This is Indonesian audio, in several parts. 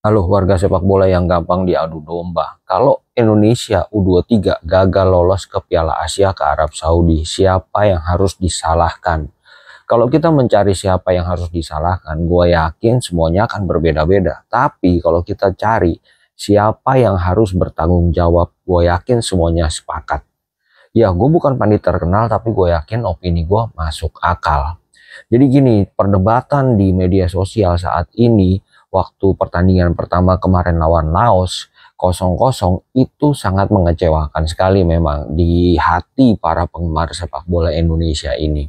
Halo warga sepak bola yang gampang diadu domba. Kalau Indonesia U23 gagal lolos ke Piala Asia ke Arab Saudi, siapa yang harus disalahkan? Kalau kita mencari siapa yang harus disalahkan, gue yakin semuanya akan berbeda-beda. Tapi kalau kita cari siapa yang harus bertanggung jawab, gue yakin semuanya sepakat. Ya, gue bukan pandit terkenal, tapi gue yakin opini gue masuk akal. Jadi gini, perdebatan di media sosial saat ini, waktu pertandingan pertama kemarin lawan Laos 0-0 itu sangat mengecewakan sekali memang di hati para penggemar sepak bola Indonesia ini.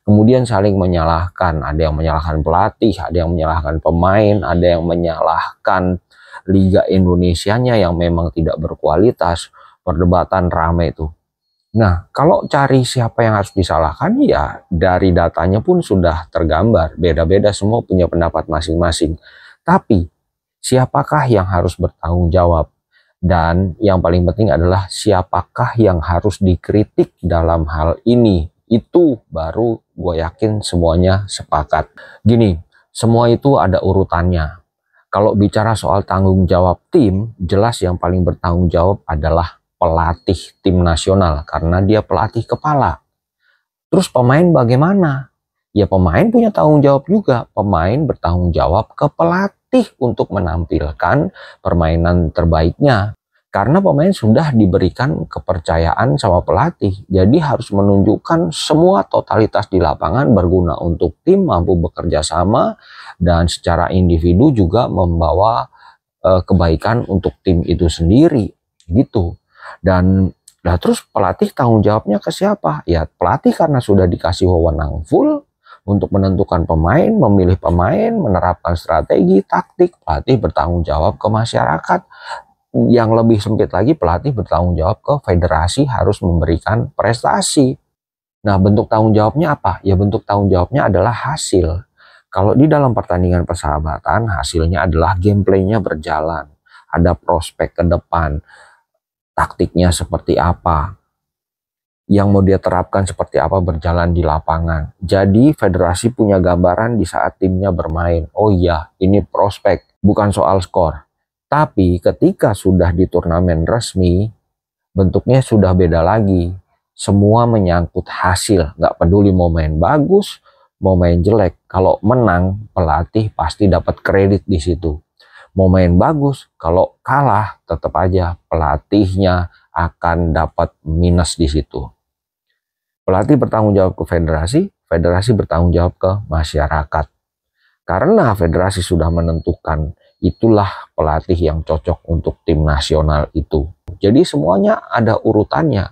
Kemudian saling menyalahkan, ada yang menyalahkan pelatih, ada yang menyalahkan pemain, ada yang menyalahkan Liga Indonesianya yang memang tidak berkualitas. Perdebatan rame itu. Nah, kalau cari siapa yang harus disalahkan, ya dari datanya pun sudah tergambar. Beda-beda, semua punya pendapat masing-masing. Tapi, siapakah yang harus bertanggung jawab? Dan yang paling penting adalah siapakah yang harus dikritik dalam hal ini? Itu baru gue yakin semuanya sepakat. Gini, semua itu ada urutannya. Kalau bicara soal tanggung jawab tim, jelas yang paling bertanggung jawab adalah pelatih tim nasional karena dia pelatih kepala. Terus pemain bagaimana? Ya pemain punya tanggung jawab juga. Pemain bertanggung jawab ke pelatih untuk menampilkan permainan terbaiknya. Karena pemain sudah diberikan kepercayaan sama pelatih. Jadi harus menunjukkan semua totalitas di lapangan berguna untuk tim, mampu bekerja sama, dan secara individu juga membawa kebaikan untuk tim itu sendiri. Gitu. Dan terus pelatih tanggung jawabnya ke siapa? Ya pelatih karena sudah dikasih wewenang full untuk menentukan pemain, memilih pemain, menerapkan strategi, taktik. Pelatih bertanggung jawab ke masyarakat. Yang lebih sempit lagi, pelatih bertanggung jawab ke federasi harus memberikan prestasi. Nah, bentuk tanggung jawabnya apa? Ya bentuk tanggung jawabnya adalah hasil. Kalau di dalam pertandingan persahabatan, hasilnya adalah gameplaynya berjalan. Ada prospek ke depan. Taktiknya seperti apa, yang mau dia terapkan seperti apa berjalan di lapangan. Jadi federasi punya gambaran di saat timnya bermain. Oh iya, ini prospek, bukan soal skor. Tapi ketika sudah di turnamen resmi, bentuknya sudah beda lagi. Semua menyangkut hasil, nggak peduli mau main bagus, mau main jelek. Kalau menang, pelatih pasti dapat kredit di situ. Mau main bagus, kalau kalah tetap aja pelatihnya akan dapat minus di situ. Pelatih bertanggung jawab ke federasi, federasi bertanggung jawab ke masyarakat. Karena federasi sudah menentukan itulah pelatih yang cocok untuk tim nasional itu. Jadi semuanya ada urutannya.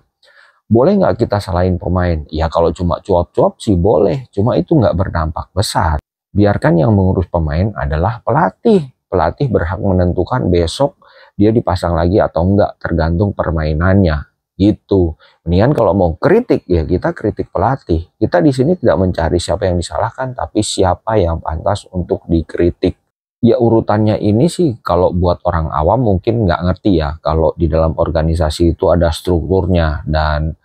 Boleh nggak kita salahin pemain? Ya kalau cuma cuap-cuap sih boleh, cuma itu nggak berdampak besar. Biarkan yang mengurus pemain adalah pelatih. Pelatih berhak menentukan besok dia dipasang lagi atau enggak, tergantung permainannya. Gitu. Mendingan kalau mau kritik, ya kita kritik pelatih. Kita di sini tidak mencari siapa yang disalahkan, tapi siapa yang pantas untuk dikritik. Ya urutannya ini sih kalau buat orang awam mungkin nggak ngerti ya. Kalau di dalam organisasi itu ada strukturnya dan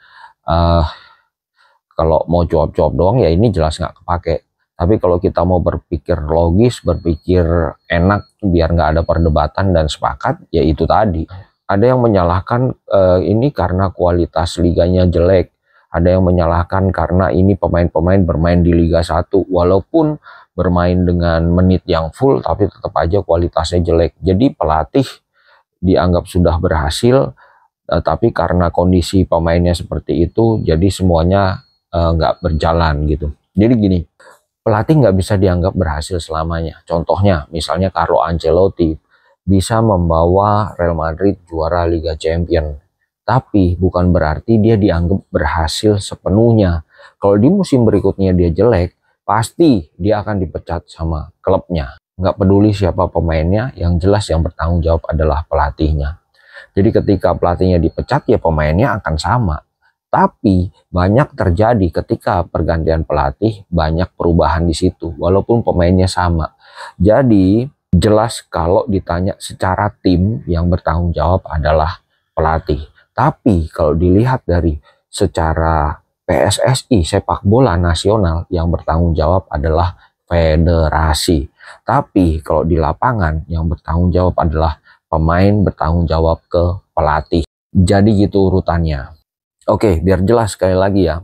kalau mau cuap-cuap doang ya ini jelas nggak kepake. Tapi kalau kita mau berpikir logis, berpikir enak, biar nggak ada perdebatan dan sepakat, ya itu tadi. Ada yang menyalahkan ini karena kualitas liganya jelek. Ada yang menyalahkan karena ini pemain-pemain bermain di Liga 1. Walaupun bermain dengan menit yang full, tapi tetap aja kualitasnya jelek. Jadi pelatih dianggap sudah berhasil, tapi karena kondisi pemainnya seperti itu, jadi semuanya nggak berjalan gitu. Jadi gini, pelatih nggak bisa dianggap berhasil selamanya. Contohnya, misalnya Carlo Ancelotti bisa membawa Real Madrid juara Liga Champions. Tapi bukan berarti dia dianggap berhasil sepenuhnya. Kalau di musim berikutnya dia jelek, pasti dia akan dipecat sama klubnya. Nggak peduli siapa pemainnya, yang jelas yang bertanggung jawab adalah pelatihnya. Jadi ketika pelatihnya dipecat, ya pemainnya akan sama. Tapi banyak terjadi ketika pergantian pelatih, banyak perubahan di situ, walaupun pemainnya sama. Jadi jelas kalau ditanya secara tim yang bertanggung jawab adalah pelatih. Tapi kalau dilihat dari secara PSSI, sepak bola nasional, yang bertanggung jawab adalah federasi. Tapi kalau di lapangan yang bertanggung jawab adalah pemain, bertanggung jawab ke pelatih. Jadi gitu urutannya. Oke, biar jelas sekali lagi ya.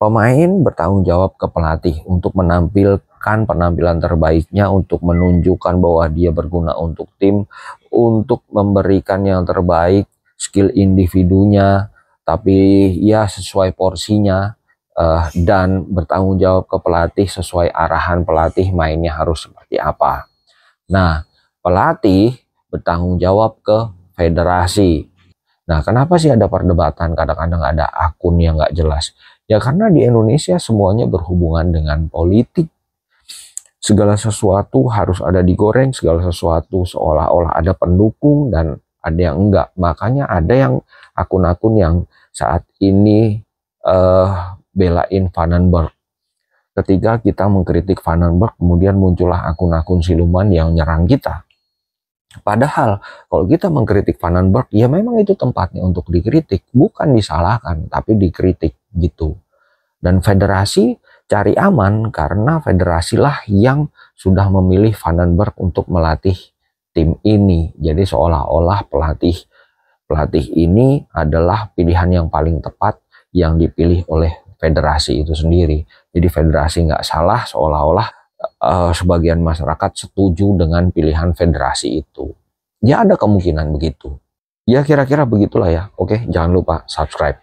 Pemain bertanggung jawab ke pelatih untuk menampilkan penampilan terbaiknya, untuk menunjukkan bahwa dia berguna untuk tim, untuk memberikan yang terbaik, skill individunya, tapi ya sesuai porsinya, dan bertanggung jawab ke pelatih sesuai arahan pelatih mainnya harus seperti apa. Nah, pelatih bertanggung jawab ke federasi. Nah, kenapa sih ada perdebatan, kadang-kadang ada akun yang nggak jelas? Ya karena di Indonesia semuanya berhubungan dengan politik. Segala sesuatu harus ada digoreng, segala sesuatu seolah-olah ada pendukung dan ada yang enggak. Makanya ada yang akun-akun yang saat ini belain Vandenberg. Ketika kita mengkritik Vandenberg, kemudian muncullah akun-akun siluman yang nyerang kita. Padahal kalau kita mengkritik Vandenberg, ya memang itu tempatnya untuk dikritik, bukan disalahkan, tapi dikritik gitu. Dan federasi cari aman karena federasilah yang sudah memilih Vandenberg untuk melatih tim ini. Jadi seolah-olah pelatih ini adalah pilihan yang paling tepat yang dipilih oleh federasi itu sendiri. Jadi federasi nggak salah, seolah-olah sebagian masyarakat setuju dengan pilihan federasi itu. Ya ada kemungkinan begitu. Ya kira-kira begitulah ya. Oke, jangan lupa subscribe.